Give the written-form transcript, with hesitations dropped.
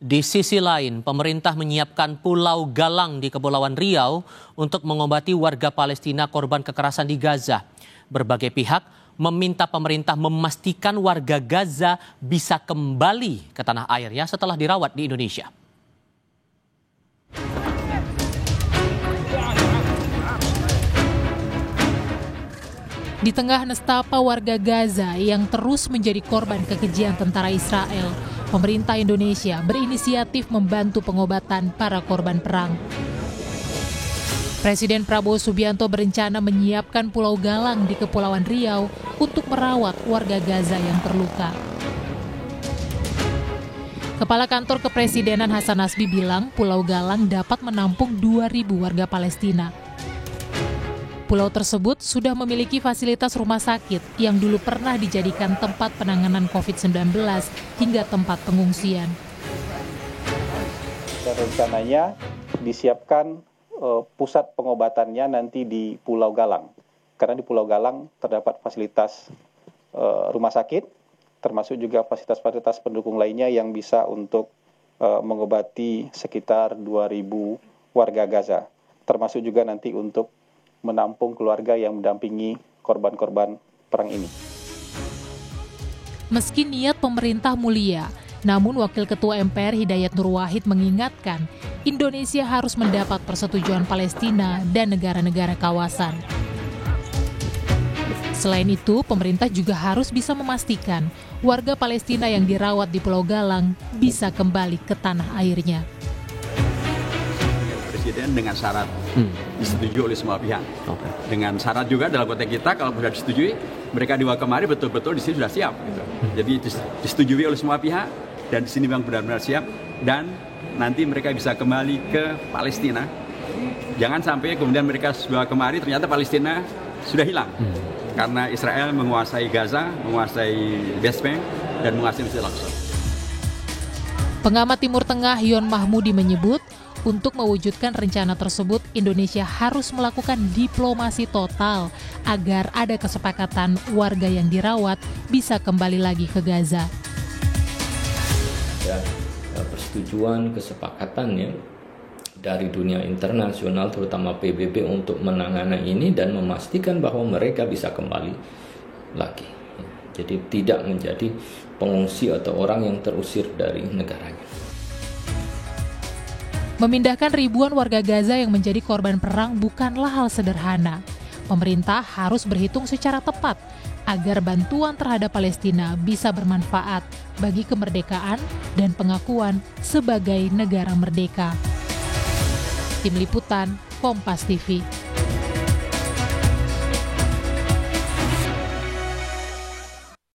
Di sisi lain, pemerintah menyiapkan Pulau Galang di Kepulauan Riau untuk mengobati warga Palestina korban kekerasan di Gaza. Berbagai pihak meminta pemerintah memastikan warga Gaza bisa kembali ke tanah airnya setelah dirawat di Indonesia. Di tengah nestapa warga Gaza yang terus menjadi korban kekejian tentara Israel, pemerintah Indonesia berinisiatif membantu pengobatan para korban perang. Presiden Prabowo Subianto berencana menyiapkan Pulau Galang di Kepulauan Riau untuk merawat warga Gaza yang terluka. Kepala Kantor Kepresidenan Hasan Nasbi bilang Pulau Galang dapat menampung 2.000 warga Palestina. Pulau tersebut sudah memiliki fasilitas rumah sakit yang dulu pernah dijadikan tempat penanganan COVID-19 hingga tempat pengungsian. Dan rencananya disiapkan pusat pengobatannya nanti di Pulau Galang. Karena di Pulau Galang terdapat fasilitas rumah sakit, termasuk juga fasilitas-fasilitas pendukung lainnya yang bisa untuk mengobati sekitar 2.000 warga Gaza. Termasuk juga nanti untuk menampung keluarga yang mendampingi korban-korban perang ini. Meski niat pemerintah mulia, namun Wakil Ketua MPR Hidayat Nur Wahid mengingatkan Indonesia harus mendapat persetujuan Palestina dan negara-negara kawasan. Selain itu, pemerintah juga harus bisa memastikan warga Palestina yang dirawat di Pulau Galang bisa kembali ke tanah airnya. Presiden dengan syarat disetujui oleh semua pihak. Dengan syarat juga dalam konteks kita kalau sudah disetujui, mereka dibawa kemari betul-betul di sini sudah siap. Gitu. Jadi disetujui oleh semua pihak dan di sini memang benar-benar siap dan nanti mereka bisa kembali ke Palestina. Jangan sampai kemudian mereka sudah kemari ternyata Palestina sudah hilang karena Israel menguasai Gaza, menguasai West Bank dan menguasai Mesir Al-Aqsa. Pengamat Timur Tengah Yon Mahmudi menyebut untuk mewujudkan rencana tersebut, Indonesia harus melakukan diplomasi total agar ada kesepakatan warga yang dirawat bisa kembali lagi ke Gaza. Ya, persetujuan kesepakatan ya dari dunia internasional terutama PBB untuk menangani ini dan memastikan bahwa mereka bisa kembali lagi. Jadi tidak menjadi pengungsi atau orang yang terusir dari negaranya. Memindahkan ribuan warga Gaza yang menjadi korban perang bukanlah hal sederhana. Pemerintah harus berhitung secara tepat agar bantuan terhadap Palestina bisa bermanfaat bagi kemerdekaan dan pengakuan sebagai negara merdeka. Tim Liputan, Kompas TV.